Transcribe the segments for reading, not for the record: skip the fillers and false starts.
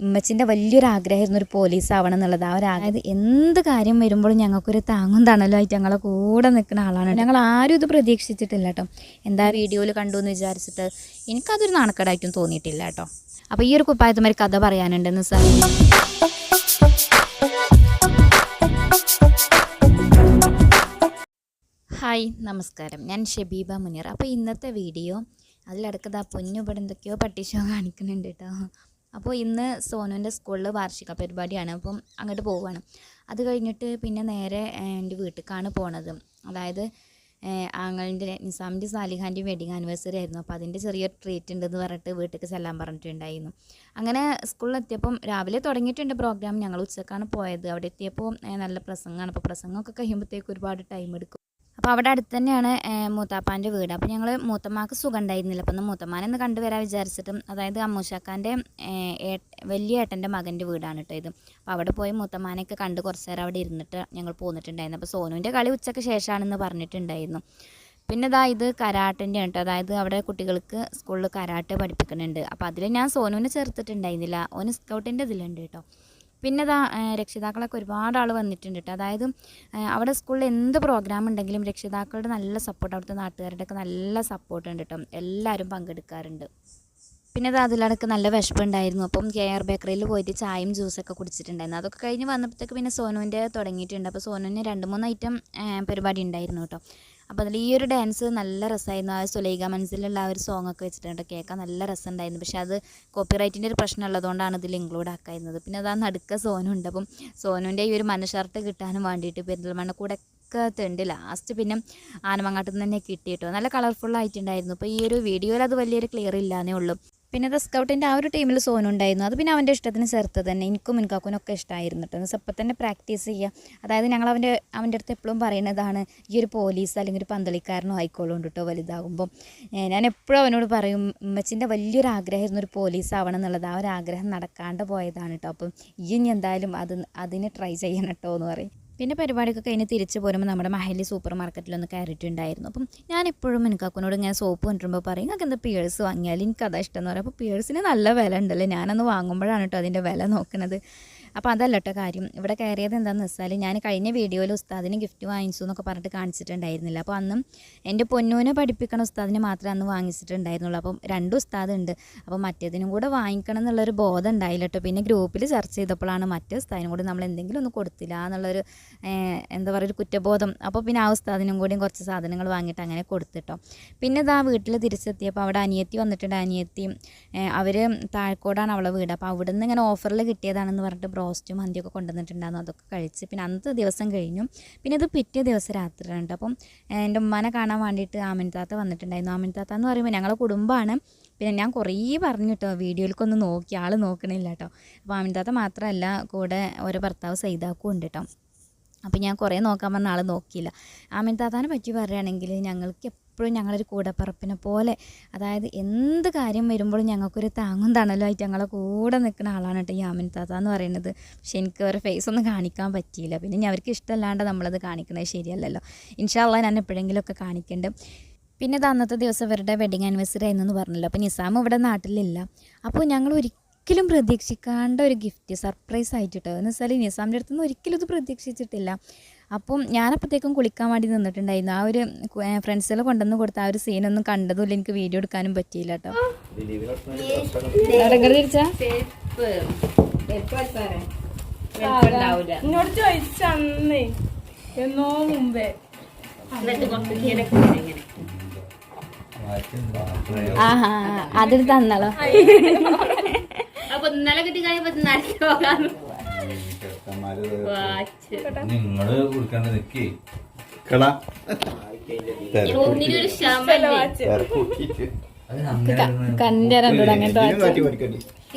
ഉമ്മച്ചിൻ്റെ വലിയൊരു ആഗ്രഹമായിരുന്നു ഒരു പോലീസ് ആവണം എന്നുള്ളത്. അതായത് എന്ത് കാര്യം വരുമ്പോഴും ഞങ്ങൾക്കൊരു താങ്ങും തണലും ആയിട്ട് ഞങ്ങളെ കൂടെ നിൽക്കുന്ന ആളാണ്. ഞങ്ങൾ ആരും ഇത് പ്രതീക്ഷിച്ചിട്ടില്ല കേട്ടോ. എന്താ വീഡിയോയിൽ കണ്ടു എന്ന് വിചാരിച്ചിട്ട് എനിക്കതൊരു നാണക്കേടായിട്ടും തോന്നിയിട്ടില്ല കേട്ടോ. അപ്പോൾ ഈ ഒരു കുപ്പായത്തുമാരി കഥ പറയാനുണ്ടെന്ന് സാർ. ഹായ്, നമസ്കാരം. ഞാൻ ഷബീബ മുനീർ. അപ്പോൾ ഇന്നത്തെ വീഡിയോ അതിലടക്കത് പൊന്നു ഇവിടെ എന്തൊക്കെയോ പട്ടിഷോ കാണിക്കുന്നുണ്ട് കേട്ടോ. അപ്പോൾ ഇന്ന് സോനുവിൻ്റെ സ്കൂളിൽ വാർഷിക പരിപാടിയാണ്. അപ്പം അങ്ങോട്ട് പോവുകയാണ്. അത് കഴിഞ്ഞിട്ട് പിന്നെ നേരെ എൻ്റെ വീട്ടിലേക്കാണ് പോണത്. അതായത് ആങ്ങളുടെ നിസാമിൻ്റെ സാലിഹാൻ്റെയും വെഡിങ് ആനിവേഴ്സറി ആയിരുന്നു. അപ്പോൾ അതിൻ്റെ ചെറിയൊരു ട്രീറ്റ് ഉണ്ടെന്ന് പറഞ്ഞിട്ട് വീട്ടിലേക്ക് ചെല്ലാൻ പറഞ്ഞിട്ടുണ്ടായിരുന്നു. അങ്ങനെ സ്കൂളിലെത്തിയപ്പം രാവിലെ തുടങ്ങിയിട്ടുണ്ട് പ്രോഗ്രാം. ഞങ്ങൾ ഉച്ചക്കാണ് പോയത്. അവിടെ എത്തിയപ്പോൾ നല്ല പ്രസംഗമാണ്. അപ്പോൾ പ്രസംഗമൊക്കെ കഴിയുമ്പോഴത്തേക്ക് ഒരുപാട് ടൈം എടുക്കും. അപ്പോൾ അവിടെ അടുത്ത് തന്നെയാണ് മൂത്താപ്പാൻ്റെ വീട്. അപ്പോൾ ഞങ്ങൾ മൂത്തമ്മാക്ക് സുഖം ഉണ്ടായിരുന്നില്ല. അപ്പോൾ ഒന്ന് മൂത്തമ്മാനെ കണ്ടുവരാൻ വിചാരിച്ചിട്ടും, അതായത് അമ്മൂശാക്കാൻ്റെ വലിയ ഏട്ടൻ്റെ മകൻ്റെ വീടാണ് കേട്ടോ ഇത്. അപ്പോൾ അവിടെ പോയി മൂത്തമ്മാനെയൊക്കെ കണ്ട് കുറച്ച് നേരം അവിടെ ഇരുന്നിട്ട് ഞങ്ങൾ പോന്നിട്ടുണ്ടായിരുന്നു. അപ്പോൾ സോനുവിൻ്റെ കളി ഉച്ചയ്ക്ക് ശേഷമാണെന്ന് പറഞ്ഞിട്ടുണ്ടായിരുന്നു. പിന്നെ ഇത് കരാട്ടൻ്റെ ആണ് കേട്ടോ. അതായത് അവിടെ കുട്ടികൾക്ക് സ്കൂളിൽ കരാട്ടെ പഠിപ്പിക്കുന്നുണ്ട്. അപ്പോൾ അതിൽ ഞാൻ സോനുവിനെ ചേർത്തിട്ടുണ്ടായിരുന്നില്ല. ഓന് സ്കൗട്ടിൻ്റെ ഇതിലുണ്ട് കേട്ടോ. പിന്നെ രക്ഷിതാക്കളൊക്കെ ഒരുപാട് ആൾ വന്നിട്ടുണ്ട് കേട്ടോ. അതായത് അവിടെ സ്കൂളിൽ എന്ത് പ്രോഗ്രാം ഉണ്ടെങ്കിലും രക്ഷിതാക്കളുടെ നല്ല സപ്പോർട്ട്, അവിടുത്തെ നാട്ടുകാരുടെയൊക്കെ നല്ല സപ്പോർട്ട് ഉണ്ട് കേട്ടോ. എല്ലാവരും പങ്കെടുക്കാറുണ്ട്. പിന്നെ അതിലടക്ക് നല്ല വിശപ്പുണ്ടായിരുന്നു. അപ്പം KR ബേക്കറിയിൽ പോയിട്ട് ചായയും ജ്യൂസൊക്കെ കുടിച്ചിട്ടുണ്ടായിരുന്നു. അതൊക്കെ കഴിഞ്ഞ് വന്നപ്പോഴത്തേക്ക് പിന്നെ സോനുവിൻ്റെ തുടങ്ങിയിട്ടുണ്ട്. അപ്പോൾ സോനുവിന് 2-3 ഐറ്റം പരിപാടി ഉണ്ടായിരുന്നു കേട്ടോ. അപ്പോൾ അതിൽ ഈ ഒരു ഡാൻസ് നല്ല രസമായിരുന്നു. ആ സുലൈഖ മനസ്സിലുള്ള ആ ഒരു സോങ്ങൊക്കെ വെച്ചിട്ടുണ്ട് കേൾക്കാൻ നല്ല രസമുണ്ടായിരുന്നു. പക്ഷേ അത് കോപ്പിറൈറ്റിൻ്റെ ഒരു പ്രശ്നം ഉള്ളതുകൊണ്ടാണ് ഇതിൽ ഇൻക്ലൂഡ് ആക്കായിരുന്നത്. പിന്നെ നടുക്ക സോനുണ്ട്. അപ്പം സോനുവിൻ്റെ ഈ ഒരു മനഃഷർട്ട് കിട്ടാനും വേണ്ടിയിട്ട് പെരിന്തൽമണ്ണ കൂടെ ണ്ട്. ലാസ്റ്റ് പിന്നെ ആനമങ്ങാട്ടിൽ നിന്ന് തന്നെ കിട്ടിയിട്ടോ. നല്ല കളർഫുള്ളായിട്ടുണ്ടായിരുന്നു. അപ്പോൾ ഈ ഒരു വീഡിയോയിൽ അത് വലിയൊരു ക്ലിയർ ഇല്ലാന്നേ ഉള്ളൂ. പിന്നെ സ്കൗട്ടിൻ്റെ ആ ഒരു ടീമിൽ സോനു ഉണ്ടായിരുന്നു. അത് പിന്നെ അവൻ്റെ ഇഷ്ടത്തിന് ചേർത്ത് തന്നെ. എനിക്കും മിൻകാക്കുനൊക്കെ ഇഷ്ടമായിരുന്നു കേട്ടോ. അപ്പം തന്നെ പ്രാക്ടീസ് ചെയ്യുക. അതായത് ഞങ്ങൾ അവൻ്റെ അടുത്ത് എപ്പോഴും പറയുന്നതാണ്, ഈ ഒരു പോലീസ് അല്ലെങ്കിൽ ഒരു പന്തളിക്കാരനോ ആയിക്കോളും കേട്ടോ വലുതാകുമ്പം. ഞാൻ എപ്പോഴും അവനോട് പറയും, ഉമ്മച്ചിൻ്റെ വലിയൊരു ആഗ്രഹമായിരുന്നു ഒരു പോലീസ് ആവണം എന്നുള്ളത്. ആ ഒരു ആഗ്രഹം നടക്കാണ്ട് പോയതാണ് കേട്ടോ. അപ്പം ഇനി എന്തായാലും അതിന് ട്രൈ ചെയ്യണം കേട്ടോ എന്ന് പറയും. പിന്നെ പരിപാടിയൊക്കെ കഴിഞ്ഞ് തിരിച്ച് പോരുമ്പോൾ നമ്മുടെ മഹലി സൂപ്പർ മാർക്കറ്റിലൊന്ന് കയറിയിട്ടുണ്ടായിരുന്നു. അപ്പം ഞാൻ എപ്പോഴും മിനുക്കാക്കുനോട് ഇങ്ങനെ സോപ്പ് കൊണ്ടുവരുമ്പോൾ പറയും, നിങ്ങൾക്ക് എന്താ പിയേഴ്സ് വാങ്ങിയാൽ എനിക്കതാ ഇഷ്ടം എന്ന് പറയും. അപ്പോൾ പിയേഴ്സിന് നല്ല വില ഉണ്ടല്ലോ. ഞാനന്ന് വാങ്ങുമ്പോഴാണ് കേട്ടോ അതിൻ്റെ വില നോക്കുന്നത്. അപ്പോൾ അതല്ല കേട്ടോ കാര്യം. ഇവിടെ കയറിയത് എന്താണെന്ന് വെച്ചാൽ, ഞാൻ കഴിഞ്ഞ വീഡിയോയിൽ ഉസ്താദിന് ഗിഫ്റ്റ് വാങ്ങിച്ചു എന്നൊക്കെ പറഞ്ഞിട്ട് കാണിച്ചിട്ടുണ്ടായിരുന്നില്ല. അപ്പോൾ അന്നും എൻ്റെ പൊന്നൂനെ പഠിപ്പിക്കണ ഉസ്താദിന് മാത്രമേ അന്ന് വാങ്ങിച്ചിട്ടുണ്ടായിരുന്നുള്ളൂ. അപ്പം 2 ഉസ്താദ് ഉണ്ട്. അപ്പോൾ മറ്റേതിനും കൂടെ വാങ്ങിക്കണം എന്നുള്ളൊരു ബോധം ഉണ്ടായില്ല കേട്ടോ. പിന്നെ ഗ്രൂപ്പിൽ ചർച്ച ചെയ്തപ്പോഴാണ് മറ്റേ ഉസ്താദിനും കൂടി നമ്മൾ എന്തെങ്കിലും ഒന്ന് കൊടുത്തില്ല എന്നുള്ളൊരു എന്താ പറയുക, ഒരു കുറ്റബോധം. അപ്പോൾ പിന്നെ ആ ഉസ്താദിനും കൂടിയും കുറച്ച് സാധനങ്ങൾ വാങ്ങിയിട്ട് അങ്ങനെ കൊടുത്തിട്ടോ. പിന്നെ വീട്ടിൽ തിരിച്ചെത്തിയപ്പോൾ അവിടെ അനിയത്തി വന്നിട്ടുണ്ട്. അനിയത്തി അവർ താഴെക്കോടാണ് അവളെ വീട്. അപ്പോൾ അവിടെ നിന്ന് ഇങ്ങനെ ഓഫറിൽ കിട്ടിയതാണെന്ന് പറഞ്ഞിട്ട് ബ്രോസ്റ്റും മന്തിയൊക്കെ കൊണ്ടുവന്നിട്ടുണ്ടായിരുന്നു. അതൊക്കെ കഴിച്ച് പിന്നെ അന്നത്തെ ദിവസം കഴിഞ്ഞു. പിന്നെ ഇത് പിറ്റേ ദിവസം രാത്രിയാണ്. അപ്പം എൻ്റെ ഉമ്മാനെ കാണാൻ വേണ്ടിയിട്ട് ആമിൻ താത്ത വന്നിട്ടുണ്ടായിരുന്നു. ആമിൻ താത്ത എന്ന് പറയുമ്പോൾ ഞങ്ങളെ കുടുംബമാണ്. പിന്നെ ഞാൻ കുറേ പറഞ്ഞു കേട്ടോ, വീഡിയോയിലേക്കൊന്ന് നോക്കി, ആൾ നോക്കണില്ല കേട്ടോ. അപ്പോൾ ആമിൻ താത്ത മാത്രമല്ല, കൂടെ ഓരോ ഭർത്താവ് സൈദാക്കും ഉണ്ട് കേട്ടോ. അപ്പോൾ ഞാൻ കുറേ നോക്കാൻ പറഞ്ഞ ആൾ നോക്കിയില്ല. ആമിൻ താത്താനെ പറ്റി പറയുകയാണെങ്കിൽ ഞങ്ങൾക്ക് എപ്പോഴും ഞങ്ങളൊരു കൂടപ്പറപ്പിനെ പോലെ, അതായത് എന്ത് കാര്യം വരുമ്പോഴും ഞങ്ങൾക്കൊരു താങ്ങും തണലും ആയിട്ട് ഞങ്ങളെ കൂടെ നിൽക്കുന്ന ആളാണ് കേട്ടോ ഈ ആമിൻ താത്ത എന്ന് പറയുന്നത്. പക്ഷേ എനിക്ക് അവരുടെ ഫേസ് ഒന്നും കാണിക്കാൻ പറ്റിയില്ല. പിന്നെ ഞാൻ അവർക്ക് ഇഷ്ടമല്ലാണ്ട് നമ്മളത് കാണിക്കുന്നത് ശരിയല്ലല്ലോ. ഇൻഷാ അള്ളാ ഞാൻ എപ്പോഴെങ്കിലുമൊക്കെ കാണിക്കുന്നുണ്ട്. പിന്നെ അന്നത്തെ ദിവസം ഇവരുടെ വെഡിങ് ആനിവേഴ്സറി ആയിരുന്നെന്ന് പറഞ്ഞല്ലോ. അപ്പോൾ നിസാം ഇവിടെ നാട്ടിലില്ല. അപ്പോൾ ഞങ്ങൾ ഒരിക്കലും പ്രതീക്ഷിക്കാണ്ട ഒരു ഗിഫ്റ്റ് സർപ്രൈസ് ആയിട്ട് കേട്ടോ. എന്ന് വെച്ചാൽ നിസാമിൻ്റെ അടുത്ത് നിന്ന് ഒരിക്കലും ഇത് പ്രതീക്ഷിച്ചിട്ടില്ല. അപ്പം ഞാനപ്പോഴത്തേക്കും കുളിക്കാൻ വേണ്ടി നിന്നിട്ടുണ്ടായിരുന്നു. ആ ഒരു ഫ്രണ്ട്സുകൾ കൊണ്ടുവന്ന് കൊടുത്ത ആ ഒരു സീനൊന്നും കണ്ടതുമില്ല. എനിക്ക് വീഡിയോ എടുക്കാനും പറ്റിയില്ല കേട്ടോ. എന്നോട് ചോദിച്ചന്നേ എന്നോ മുമ്പേ അതിൽ തന്നളോ. അപ്പൊ ഇന്നലെ കിട്ടി കഴിയുമ്പോ പോകാൻ നിങ്ങള് കൊടുക്കാണ്ട് നിക്കേ കണ്ടു അങ്ങനത്തെ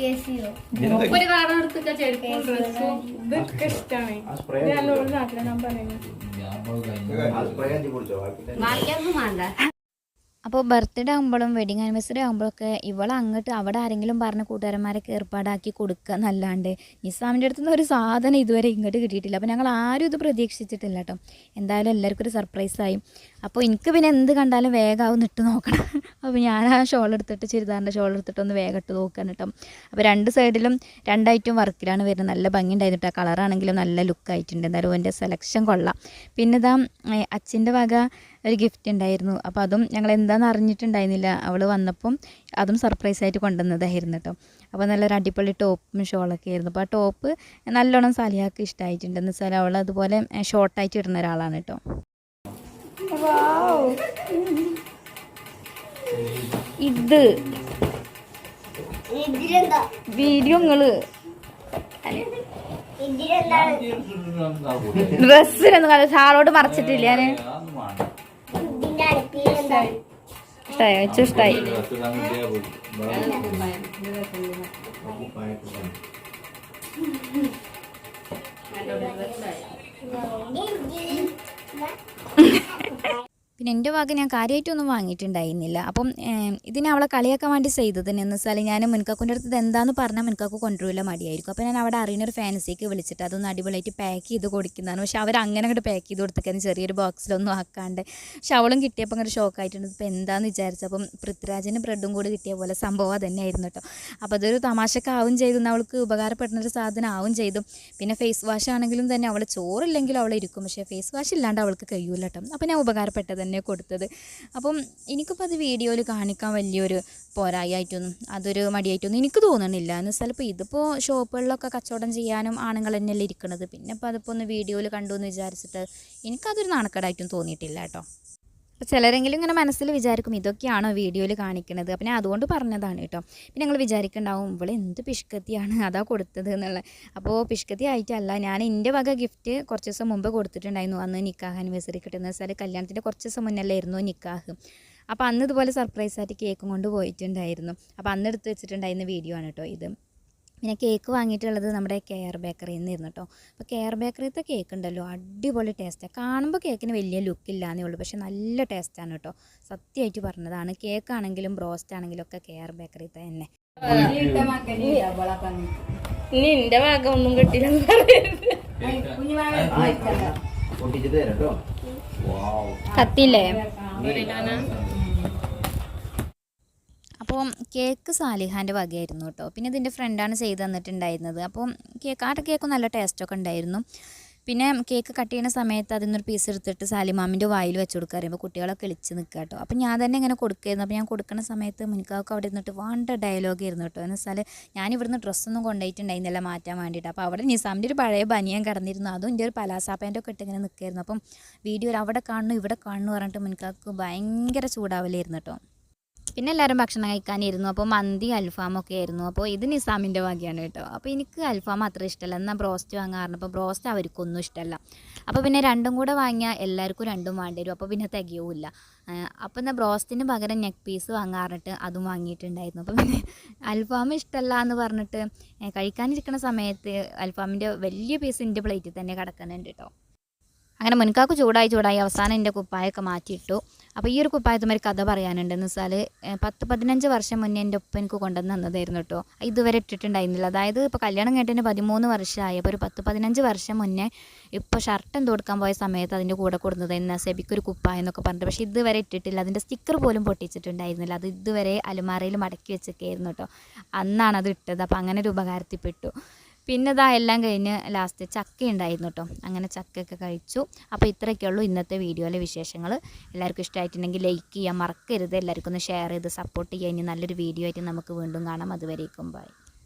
ഒരു കാരണം എടുത്തൊക്കെ ചെരുപ്പും ഡ്രസ്സും ഇതൊക്കെ ഇഷ്ടമാണ്. ഞാനോട് നാട്ടിലെ ഞാൻ പറയുന്നത് ബാക്കിയൊന്നും വേണ്ട. അപ്പോൾ ബർത്ത്ഡേ ആകുമ്പോഴും വെഡിങ് ആനിവേഴ്സറി ആകുമ്പോഴൊക്കെ ഇവളെ അങ്ങോട്ട് അവിടെ ആരെങ്കിലും പറഞ്ഞ കൂട്ടുകാരന്മാരൊക്കെ ഏർപ്പാടാക്കി കൊടുക്കുക എന്നല്ലാണ്ട് നിസാമിൻ്റെ അടുത്ത് നിന്ന് ഒരു സാധനം ഇതുവരെ ഇങ്ങോട്ട് കിട്ടിയിട്ടില്ല. അപ്പോൾ ഞങ്ങൾ ആരും ഇത് പ്രതീക്ഷിച്ചിട്ടില്ല കേട്ടോ. എന്തായാലും എല്ലാവർക്കും ഒരു സർപ്രൈസായി. അപ്പോൾ എനിക്ക് പിന്നെ എന്ത് കണ്ടാലും വേഗമാവും ഇട്ട് നോക്കണം. അപ്പോൾ ഞാൻ ആ ഷോൾ എടുത്തിട്ട് ചുരിദാറിൻ്റെ ഷോൾ എടുത്തിട്ട് ഒന്ന് വേഗം ഇട്ട് നോക്കാൻ കേട്ടോ. അപ്പോൾ രണ്ട് സൈഡിലും രണ്ടായിട്ടും വർക്കിലാണ് വരുന്നത്. നല്ല ഭംഗി ഉണ്ടായിരുന്നു. കളറാണെങ്കിലും നല്ല ലുക്കായിട്ടുണ്ട്. എന്തായാലും എൻ്റെ സെലക്ഷൻ കൊള്ളാം. പിന്നെ ഇതാ അച്ഛൻ്റെ വക ഒരു ഗിഫ്റ്റ് ഉണ്ടായിരുന്നു. അപ്പോൾ അതും ഞങ്ങൾ എന്താണെന്ന് അറിഞ്ഞിട്ടുണ്ടായിരുന്നില്ല. അവൾ വന്നപ്പം അതും സർപ്രൈസായിട്ട് കൊണ്ടുവന്നതായിരുന്നു കേട്ടോ. അപ്പോൾ നല്ലൊരു അടിപൊളി ടോപ്പും ഷോളൊക്കെ ആയിരുന്നു. അപ്പോൾ ആ ടോപ്പ് നല്ലോണം സാലിയാക്ക് ഇഷ്ടമായിട്ടുണ്ട്. എന്ന് വെച്ചാൽ അവൾ അതുപോലെ ഷോർട്ടായിട്ട് ഇടുന്ന ഒരാളാണ് കേട്ടോ. ഇത് വീഡിയോ നിങ്ങള് ഡ്രസ്സിനൊന്നും കണ്ട ഷാളോട് മറച്ചിട്ടില്ല ഞാന്. ഇഷ്ടായോ? ഏറ്റവും ഇഷ്ടായി. പിന്നെ എൻ്റെ ഭാഗം ഞാൻ കാര്യമായിട്ടൊന്നും വാങ്ങിയിട്ടുണ്ടായിരുന്നില്ല. അപ്പം ഇതിന് അവളെ കളിയാക്കാൻ വേണ്ടി ചെയ്തതിന് എന്ന് വെച്ചാൽ ഞാൻ മുൻകാക്കുൻ്റെ അടുത്ത് ഇത് എന്താണെന്ന് പറഞ്ഞാൽ മുൻകാക്ക് കൊണ്ടുവരില്ല മടിയായിരിക്കും. അപ്പോൾ ഞാൻ അവിടെ അറിയുന്നൊരു ഫാൻസിക്ക് വിളിച്ചിട്ട് അതൊന്ന് അടിപൊളിയായിട്ട് പാക്ക് ചെയ്ത് കൊടുക്കുന്നതാണ്. പക്ഷെ അവർ അങ്ങനെ അങ്ങോട്ട് പാക്ക് ചെയ്ത് കൊടുത്തേക്കായിരുന്നു, ചെറിയൊരു ബോക്സിലൊന്നും ആക്കാണ്ട്. പക്ഷെ അവളും കിട്ടിയപ്പോൾ അങ്ങോട്ട് ഷോക്കായിട്ടുണ്ട്. ഇപ്പോൾ എന്താണെന്ന് വിചാരിച്ചപ്പം പൃഥ്വിരാജിന് ബ്രെഡും കൂടി കിട്ടിയ പോലെ സംഭവം അതന്നെയായിരുന്നു കേട്ടോ. അപ്പോൾ അതൊരു തമാശക്കാവും ചെയ്തു, അവൾക്ക് ഉപകാരപ്പെടുന്നൊരു സാധനം ആവും ചെയ്തു. പിന്നെ ഫേസ് വാഷ് ആണെങ്കിലും തന്നെ അവൾ ചോറില്ലെങ്കിലും അവൾ ഇരിക്കും, പക്ഷേ ഫേസ് വാഷ് ഇല്ലാണ്ട് അവൾക്ക് കഴിയൂല കേട്ടോ. അപ്പോൾ ഞാൻ ഉപകാരപ്പെട്ടത് തന്നെ കൊടുത്തത്. അപ്പം എനിക്കിപ്പോൾ അത് വീഡിയോയിൽ കാണിക്കാൻ വലിയൊരു പോരായായിട്ടൊന്നും അതൊരു മടിയായിട്ടൊന്നും എനിക്ക് തോന്നണില്ല. എന്ന് വെച്ചാൽ ഇപ്പോൾ ഇതിപ്പോൾ ഷോപ്പുകളിലൊക്കെ കച്ചവടം ചെയ്യാനും ആണുങ്ങൾ തന്നെയല്ലേ ഇരിക്കുന്നത്. പിന്നെ ഇപ്പോൾ അതിപ്പോൾ ഒന്ന് വീഡിയോയിൽ കണ്ടു എന്ന് വിചാരിച്ചിട്ട് എനിക്കതൊരു നാണക്കേടായിട്ടും തോന്നിയിട്ടില്ല കേട്ടോ. അപ്പോൾ ചിലരെങ്കിലും ഇങ്ങനെ മനസ്സിൽ വിചാരിക്കും ഇതൊക്കെയാണോ വീഡിയോയിൽ കാണിക്കുന്നത്. അപ്പം ഞാൻ അതുകൊണ്ട് പറഞ്ഞതാണ് കേട്ടോ. പിന്നെ ഞങ്ങൾ വിചാരിക്കണ്ടാവും ഇവിടെ എന്ത് പിഷ്കത്തിയാണ് അതാ കൊടുത്തത് എന്നുള്ളത്. അപ്പോൾ പിഷ്കത്തി ആയിട്ടല്ല, ഞാൻ എൻ്റെ വക ഗിഫ്റ്റ് കുറച്ച് ദിവസം മുമ്പ് കൊടുത്തിട്ടുണ്ടായിരുന്നു. അന്ന് നിക്കാഹ് ആനിവേഴ്സറി കിട്ടുന്ന വെച്ചാൽ കല്യാണത്തിൻ്റെ കുറച്ച് ദിവസം മുന്നല്ലായിരുന്നു നിക്കാഹ്. അപ്പോൾ അന്ന് ഇതുപോലെ സർപ്രൈസായിട്ട് കേക്കും കൊണ്ട് പോയിട്ടുണ്ടായിരുന്നു. അപ്പോൾ അന്ന് എടുത്ത് വെച്ചിട്ടുണ്ടായിരുന്ന വീഡിയോ ആണ് കേട്ടോ ഇത്. പിന്നെ കേക്ക് വാങ്ങിയിട്ടുള്ളത് നമ്മുടെ കെയർ ബേക്കറിയിൽ നിന്നായിരുന്നു കേട്ടോ. അപ്പോൾ കെയർ ബേക്കറിയത്തെ കേക്ക് ഉണ്ടല്ലോ അടിപൊളി ടേസ്റ്റാണ്. കാണുമ്പോൾ കേക്കിന് വലിയ ലുക്കില്ലാന്നേ ഉള്ളൂ, പക്ഷെ നല്ല ടേസ്റ്റാണ് കേട്ടോ. സത്യമായിട്ട് പറഞ്ഞതാണ്. കേക്കാണെങ്കിലും ബ്രോസ്റ്റ് ആണെങ്കിലും ഒക്കെ കെയർ ബേക്കറിയത്തെ തന്നെ. ഇനി എന്റെ ഭാഗം ഒന്നും കിട്ടില്ല. കത്തില്ലേ? അപ്പോൾ കേക്ക് സാലിഹാൻ്റെ വകയായിരുന്നു കേട്ടോ. പിന്നെ ഇതിൻ്റെ ഫ്രണ്ടാണ് ചെയ്ത് തന്നിട്ടുണ്ടായിരുന്നത്. അപ്പോൾ കേക്കും നല്ല ടേസ്റ്റൊക്കെ ഉണ്ടായിരുന്നു. പിന്നെ കേക്ക് കട്ട് ചെയ്യുന്ന സമയത്ത് അതിൽ നിന്നൊരു പീസ് എടുത്തിട്ട് സാലിമാമിൻ്റെ വായിൽ വെച്ച് കൊടുക്കുക പറയുമ്പോൾ കുട്ടികളൊക്കെ എളിച്ച് നിൽക്കുക കേട്ടോ. അപ്പോൾ ഞാൻ തന്നെ ഇങ്ങനെ കൊടുക്കുകയായിരുന്നു. അപ്പോൾ ഞാൻ കൊടുക്കുന്ന സമയത്ത് മുൻകാർക്ക് അവിടെ ഇരുന്നിട്ട് വേണ്ട ഡയലോഗായിരുന്നു കേട്ടോ. എന്ന് വെച്ചാൽ ഞാൻ ഇവിടുന്ന് ഡ്രസ്സൊന്നും കൊണ്ടുപോയിട്ടുണ്ടായിരുന്നില്ല മാറ്റാൻ വേണ്ടിയിട്ട്. അപ്പോൾ അവിടെ നിസാമിൻ്റെ ഒരു പഴയ ബനിയൻ കിടന്നിരുന്നു, അതും എൻ്റെ ഒരു പലാസാപ്പേൻ്റെ ഒക്കെ ഇങ്ങനെ നിൽക്കുകയായിരുന്നു. അപ്പം വീഡിയോയിൽ അവിടെ കാണുന്നു ഇവിടെ കാണുന്നു പറഞ്ഞിട്ട് മുൻകാർക്ക് ഭയങ്കര ചൂടാവലായിരുന്നു കേട്ടോ. പിന്നെ എല്ലാവരും ഭക്ഷണം കഴിക്കാനിരുന്നു. അപ്പോൾ മന്തി അൽഫാമൊക്കെ ആയിരുന്നു. അപ്പോൾ ഇത് നിസാമിൻ്റെ വകയാണ് കേട്ടോ. അപ്പോൾ എനിക്ക് അൽഫാം അത്ര ഇഷ്ടമല്ല, എന്നാൽ ബ്രോസ്റ്റ് വാങ്ങാറുണ്ട്. അപ്പോൾ ബ്രോസ്റ്റ് അവർക്കൊന്നും ഇഷ്ടമല്ല. അപ്പോൾ പിന്നെ രണ്ടും കൂടെ വാങ്ങിയാൽ എല്ലാവർക്കും രണ്ടും വേണ്ടി വരും. അപ്പോൾ പിന്നെ തികയൂല്ല. അപ്പോൾ എന്നാൽ ബ്രോസ്റ്റിന് പകരം നെക്ക് പീസ് വാങ്ങാറിട്ട് അതും വാങ്ങിയിട്ടുണ്ടായിരുന്നു. അപ്പോൾ പിന്നെ അൽഫാം ഇഷ്ടമല്ല എന്ന് പറഞ്ഞിട്ട് കഴിക്കാനിരിക്കുന്ന സമയത്ത് അൽഫാമിൻ്റെ വലിയ പീസ് എൻ്റെ പ്ലേറ്റിൽ തന്നെ കിടക്കുന്നുണ്ട് കേട്ടോ. അങ്ങനെ മുൻകാക്ക് ചൂടായി അവസാനം എൻ്റെ കുപ്പായൊക്കെ മാറ്റിയിട്ടു. അപ്പോൾ ഈ ഒരു കുപ്പായത്തുമാതിരി കഥ പറയാനുണ്ടെന്ന് വെച്ചാൽ 10-15 വർഷം മുന്നേ എൻ്റെ ഒപ്പം എനിക്ക് കൊണ്ടുവന്ന് തന്നതായിരുന്നു കേട്ടോ. ഇതുവരെ ഇട്ടിട്ടുണ്ടായിരുന്നില്ല. അതായത് ഇപ്പോൾ കല്യാണം കേട്ടതിന് 13 വർഷമായി. അപ്പോൾ ഒരു 10-15 വർഷം മുന്നേ ഇപ്പോൾ ഷർട്ട് എന്ത് കൊടുക്കാൻ പോയ സമയത്ത് അതിൻ്റെ കൂടെ കൊടുത്തതായിരുന്നു സെബിക്കൊരു കുപ്പായം എന്നൊക്കെ പറഞ്ഞിട്ട്. പക്ഷേ ഇതുവരെ ഇട്ടിട്ടില്ല. അതിൻ്റെ സ്റ്റിക്കർ പോലും പൊട്ടിച്ചിട്ടുണ്ടായിരുന്നില്ല. അത് ഇതുവരെ അലുമാരയിൽ മടക്കി വെച്ചൊക്കെയായിരുന്നു കേട്ടോ. അന്നാണ് അത് ഇട്ടത്. അപ്പോൾ അങ്ങനെ ഒരു ഉപകാരത്തിൽപ്പെട്ടു. പിന്നെ ഇതാ എല്ലാം കഴിഞ്ഞ് ലാസ്റ്റ് ചക്ക ഉണ്ടായിരുന്നു കേട്ടോ. അങ്ങനെ ചക്കയൊക്കെ കഴിച്ചു. അപ്പോൾ ഇത്രയൊക്കെയുള്ളൂ ഇന്നത്തെ വീഡിയോയിലെ വിശേഷങ്ങൾ. എല്ലാവർക്കും ഇഷ്ടമായിട്ടുണ്ടെങ്കിൽ ലൈക്ക് ചെയ്യാൻ മറക്കരുത്. എല്ലാവർക്കും ഒന്ന് ഷെയർ ചെയ്ത് സപ്പോർട്ട് ചെയ്യാൻ. ഇനി നല്ലൊരു വീഡിയോ ആയിട്ട് നമുക്ക് വീണ്ടും കാണാം. അതുവരേക്കും ബൈ.